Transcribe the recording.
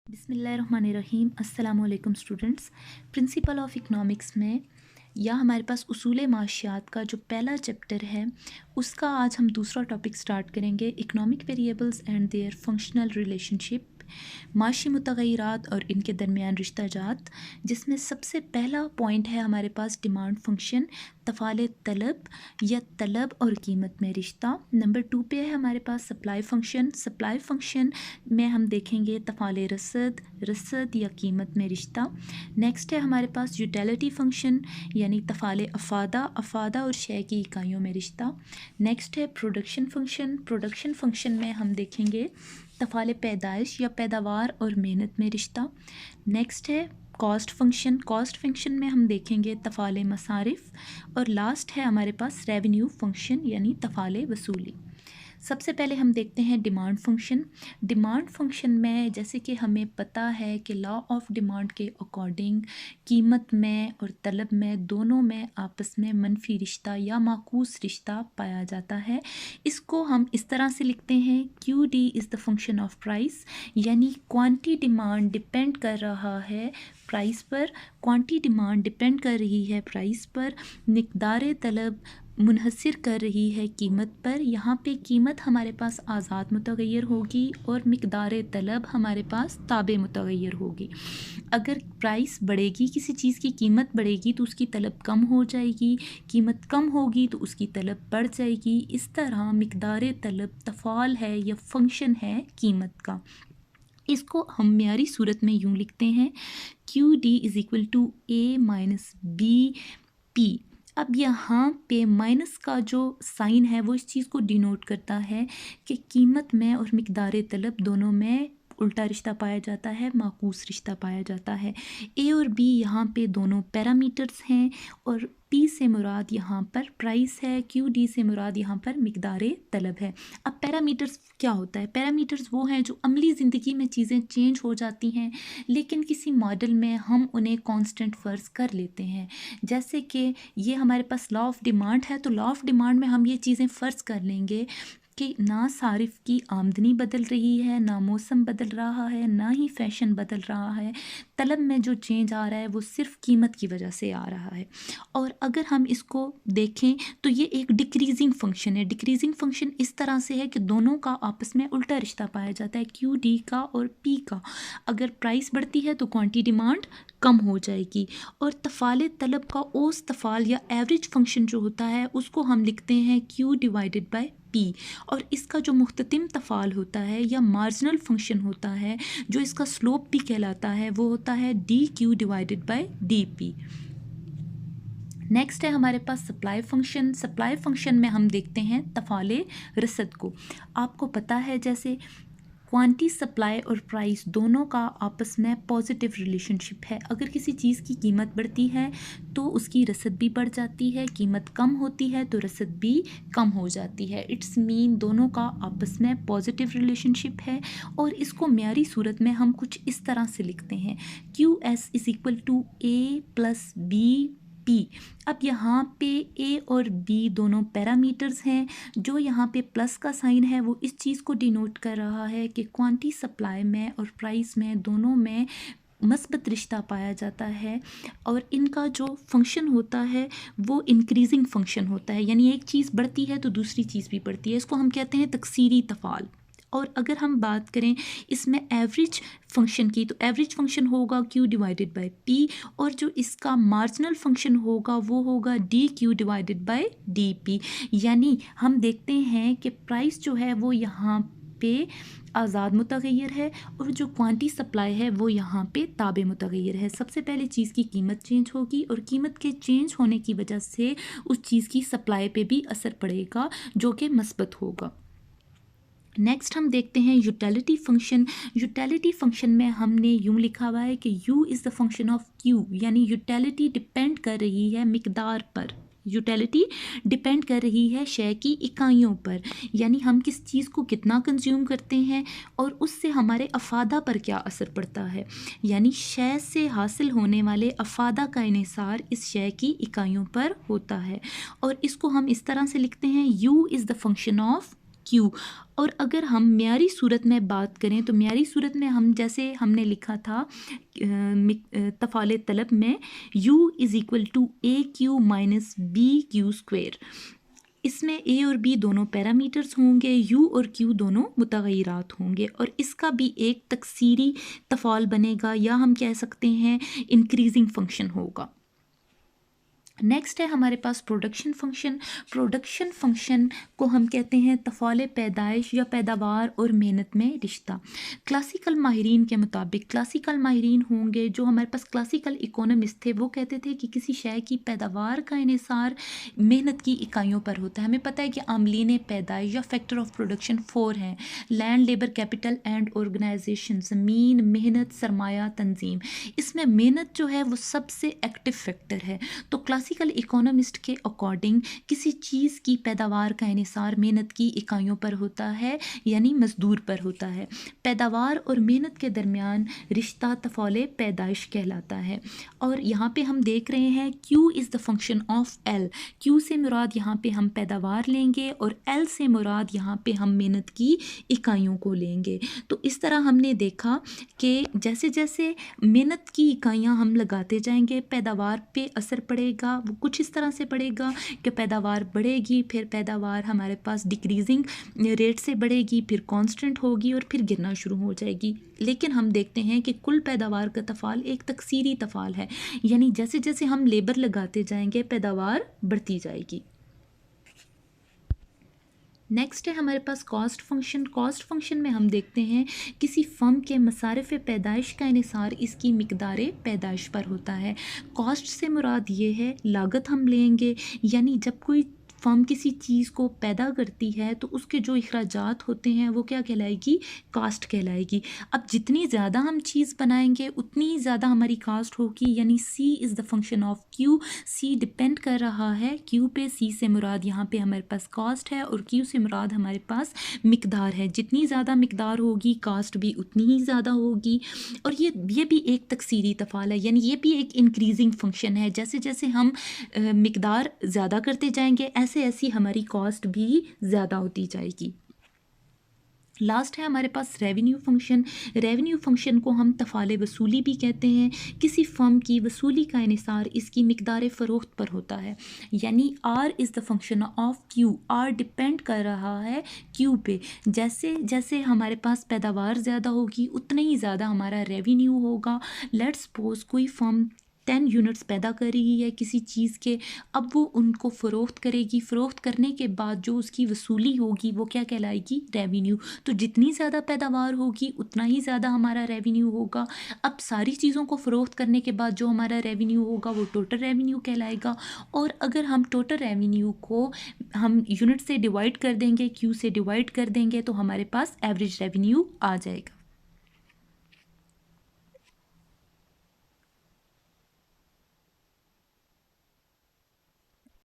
बिस्मिल्लाहिर्रहमानिर्रहीम। अस्सलाम वालेकुम स्टूडेंट्स। प्रिंसिपल ऑफ इकनॉमिक्स में या हमारे पास उसूल माशियात का जो पहला चैप्टर है उसका आज हम दूसरा टॉपिक स्टार्ट करेंगे, economic variables and their functional relationship, माशी मुतग़य्यरात और इनके दरमियान रिश्ता जात, जिसमें सबसे पहला पॉइंट है हमारे पास डिमांड फंक्शन, तफ़ाले तलब या तलब और कीमत में रिश्ता। नंबर 2 पे है हमारे पास सप्लाई फंक्शन। सप्लाई फंक्शन में हम देखेंगे तफ़ाले रसद, रसद या कीमत में रिश्ता। नेक्स्ट है हमारे पास यूटिलिटी फंक्शन यानी तफ़ाले अफादा, अफादा और शय की इकाइयों में रिश्ता। नेक्स्ट है प्रोडक्शन फंक्शन। प्रोडक्शन फंक्शन में हम देखेंगे तफ़ाले पैदाइश या पैदावार और मेहनत में रिश्ता। नेक्स्ट है कॉस्ट फंक्शन। कॉस्ट फंक्शन में हम देखेंगे तफ़ाले मसारिफ। और लास्ट है हमारे पास रेवेन्यू फंक्शन यानी तफ़ाले वसूली। सबसे पहले हम देखते हैं डिमांड फंक्शन। डिमांड फंक्शन में जैसे कि हमें पता है कि लॉ ऑफ डिमांड के अकॉर्डिंग कीमत में और तलब में दोनों में आपस में मनफी रिश्ता या माकूस रिश्ता पाया जाता है। इसको हम इस तरह से लिखते हैं, Q D is the function of price, यानी क्वांटी डिमांड डिपेंड कर रहा है प्राइस पर, क्वांटी डिमांड डिपेंड कर रही है प्राइस पर, मिक़दार तलब मुनहसर कर रही है कीमत पर। यहाँ पे कीमत हमारे पास आज़ाद मुतग़य्यर होगी और मिक़दार तलब हमारे पास ताबे मुतग़य्यर होगी। अगर प्राइस बढ़ेगी, किसी चीज़ की कीमत बढ़ेगी तो उसकी तलब कम हो जाएगी, कीमत कम होगी तो उसकी तलब बढ़ जाएगी। इस तरह मिक़दार तलब तफ़ाल है या फंक्शन है कीमत का। इसको हम म्यारी सूरत में यूँ लिखते हैं, Q D is equal to A minus B P. अब यहाँ पे माइनस का जो साइन है वो इस चीज़ को डिनोट करता है कि कीमत में और मिक़दार तलब दोनों में उल्टा रिश्ता पाया जाता है, माकूस रिश्ता पाया जाता है। ए और बी यहाँ पे दोनों पैरामीटर्स हैं और पी से मुराद यहाँ पर प्राइस है, क्यू डी से मुराद यहाँ पर मिक़दार तलब है। अब पैरामीटर्स क्या होता है? पैरामीटर्स वो हैं जो अमली ज़िंदगी में चीज़ें चेंज हो जाती हैं लेकिन किसी मॉडल में हम उन्हें कांस्टेंट फ़र्ज़ कर लेते हैं। जैसे कि ये हमारे पास लॉ ऑफ डिमांड है तो लॉ ऑफ डिमांड में हम ये चीज़ें फ़र्ज़ कर लेंगे कि ना सारिफ की आमदनी बदल रही है, ना मौसम बदल रहा है, ना ही फैशन बदल रहा है। तलब में जो चेंज आ रहा है वो सिर्फ़ कीमत की वजह से आ रहा है। और अगर हम इसको देखें तो ये एक डिक्रीजिंग फंक्शन है। डिक्रीजिंग फंक्शन इस तरह से है कि दोनों का आपस में उल्टा रिश्ता पाया जाता है, क्यू डी का और पी का। अगर प्राइस बढ़ती है तो क्वांटी डिमांड कम हो जाएगी। और तफ़ाले तलब का औस तफ़ाल या एवरेज फंक्शन जो होता है उसको हम लिखते हैं क्यू डिवाइडेड बाय पी। और इसका जो मुख्ततिम तफ़ाल होता है या मार्जिनल फंक्शन होता है जो इसका स्लोप भी कहलाता है वो होता है D Q divided by D P. Next है हमारे पास सप्लाई फंक्शन। सप्लाई फंक्शन में हम देखते हैं तफ़ाले रसद को। आपको पता है जैसे क्वांटी सप्लाई और प्राइस दोनों का आपस में पॉजिटिव रिलेशनशिप है। अगर किसी चीज़ की कीमत बढ़ती है तो उसकी रसद भी बढ़ जाती है, कीमत कम होती है तो रसद भी कम हो जाती है। इट्स मीन दोनों का आपस में पॉजिटिव रिलेशनशिप है। और इसको म्यारी सूरत में हम कुछ इस तरह से लिखते हैं, Q S is equal to A plus B P. अब यहाँ पे ए और बी दोनों पैरामीटर्स हैं। जो यहाँ पे प्लस का साइन है वो इस चीज़ को डिनोट कर रहा है कि क्वांटी सप्लाई में और प्राइस में दोनों में मस्बत रिश्ता पाया जाता है। और इनका जो फंक्शन होता है वो इंक्रीजिंग फंक्शन होता है, यानी एक चीज़ बढ़ती है तो दूसरी चीज़ भी बढ़ती है। इसको हम कहते हैं तकसीरी तफ़ाल। और अगर हम बात करें इसमें एवरेज फंक्शन की तो एवरेज फंक्शन होगा क्यू डिवाइडेड बाय पी और जो इसका मार्जिनल फंक्शन होगा वो होगा D Q divided by D P. यानी हम देखते हैं कि प्राइस जो है वो यहाँ पे आज़ाद मुतग़य्यर है और जो क्वांटी सप्लाई है वो यहाँ पे ताबे मुतग़य्यर है। सबसे पहले चीज़ की कीमत चेंज होगी और कीमत के चेंज होने की वजह से उस चीज़ की सप्लाई पे भी असर पड़ेगा जो कि मस्बत होगा। नेक्स्ट हम देखते हैं यूटिलिटी फंक्शन। यूटिलिटी फंक्शन में हमने यूँ लिखा हुआ है कि you is the function of Q, यानी यूटिलिटी डिपेंड कर रही है मिक़दार पर, यूटिलिटी डिपेंड कर रही है शय की इकाइयों पर, यानी हम किस चीज़ को कितना कंज्यूम करते हैं और उससे हमारे अफादा पर क्या असर पड़ता है, यानी शय से हासिल होने वाले अफादा का इन्हिसार इस शय की इकाइयों पर होता है। और इसको हम इस तरह से लिखते हैं, you is the function of Q. और अगर हम म्यारी सूरत में बात करें तो म्यारी सूरत में हम जैसे हमने लिखा था तफ़ाले तलब में u is equal to a q minus b q square. इसमें a और b दोनों पैरामीटर्स होंगे, u और q दोनों मुतग़य्यरात होंगे और इसका भी एक तकसीरी तफ़ाल बनेगा या हम कह सकते हैं इंक्रीजिंग फंक्शन होगा। नेक्स्ट है हमारे पास प्रोडक्शन फंक्शन। प्रोडक्शन फंक्शन को हम कहते हैं तफ़ाले पैदाइश या पैदावार और मेहनत में रिश्ता। क्लासिकल माहिरीन के मुताबिक, क्लासिकल माहिरीन होंगे जो हमारे पास क्लासिकल इकोनॉमिस्ट थे, वो कहते थे कि किसी शय की पैदावार का इन्हिसार मेहनत की इकाइयों पर होता है। हमें पता है कि आमलीन पैदाइश या फैक्टर ऑफ प्रोडक्शन 4 हैं: land, labour, capital and organisation. ज़मीन, मेहनत, सरमाया, तंजीम। इसमें मेहनत जो है वो सबसे एक्टिव फैक्टर है। तो क्लासिकल इकोनॉमिस्ट के अकॉर्डिंग किसी चीज़ की पैदावार का इन्हिसार मेहनत की इकाइयों पर होता है, यानी मजदूर पर होता है। पैदावार और मेहनत के दरमियान रिश्ता तफ़ाले पैदाइश कहलाता है। और यहाँ पे हम देख रहे हैं Q is the function of L। Q से मुराद यहाँ पे हम पैदावार लेंगे और L से मुराद यहाँ पे हम मेहनत की इकाइयों को लेंगे। तो इस तरह हमने देखा कि जैसे जैसे मेहनत की इकाइयाँ हम लगाते जाएंगे, पैदावार पे असर पड़ेगा। वो कुछ इस तरह से पड़ेगा कि पैदावार बढ़ेगी, फिर पैदावार हमारे पास डिक्रीजिंग रेट से बढ़ेगी, फिर कांस्टेंट होगी और फिर गिरना शुरू हो जाएगी। लेकिन हम देखते हैं कि कुल पैदावार का तफ़ाल एक तकसीरी तफ़ाल है, यानी जैसे जैसे हम लेबर लगाते जाएंगे पैदावार बढ़ती जाएगी। नेक्स्ट है हमारे पास कॉस्ट फंक्शन। कॉस्ट फंक्शन में हम देखते हैं किसी फर्म के मसारिफ पैदाइश का इन्हिसार इसकी मिकदार पैदाइश पर होता है। कॉस्ट से मुराद ये है लागत हम लेंगे, यानी जब कोई फर्म किसी चीज़ को पैदा करती है तो उसके जो अखराजात होते हैं वो क्या कहलाएगी? कास्ट कहलाएगी। अब जितनी ज़्यादा हम चीज़ बनाएंगे उतनी ज़्यादा हमारी कास्ट होगी, यानी C is the function of Q। C depend कर रहा है Q पे। C से मुराद यहाँ पे हमारे पास कास्ट है और Q से मुराद हमारे पास मिकदार है। जितनी ज़्यादा मिकदार होगी कास्ट भी उतनी ही ज़्यादा होगी। और ये भी एक तकसीरी तफ़ाल है, यानी ये भी एक इंक्रीजिंग फंक्शन है। जैसे जैसे हम मिकदार ज़्यादा करते जाएंगे ऐसी हमारी कॉस्ट भी ज़्यादा होती जाएगी। लास्ट है हमारे पास रेवेन्यू फंक्शन। रेवेन्यू फंक्शन को हम तफ़ाले वसूली भी कहते हैं। किसी फर्म की वसूली का इन्हिसार इसकी मिकदार फ़रोख्त पर होता है, यानी R is the function of Q। R depend कर रहा है Q पे। जैसे जैसे हमारे पास पैदावार ज़्यादा होगी उतना ही ज़्यादा हमारा रेवेन्यू होगा। लेट्स सपोज कोई फर्म 10 यूनिट्स पैदा कर रही है किसी चीज़ के, अब वो उनको फ़रोख्त करेगी। फ़रोख्त करने के बाद जो उसकी वसूली होगी वो क्या कहलाएगी? रेवेन्यू। तो जितनी ज़्यादा पैदावार होगी उतना ही ज़्यादा हमारा रेवेन्यू होगा। अब सारी चीज़ों को फ़रोख्त करने के बाद जो हमारा रेवेन्यू होगा वो टोटल रेवेन्यू कहलाएगा। और अगर हम टोटल रेवेन्यू को हम यूनिट से डिवाइड कर देंगे, Q से डिवाइड कर देंगे, तो हमारे पास एवरेज रेवेन्यू आ जाएगा।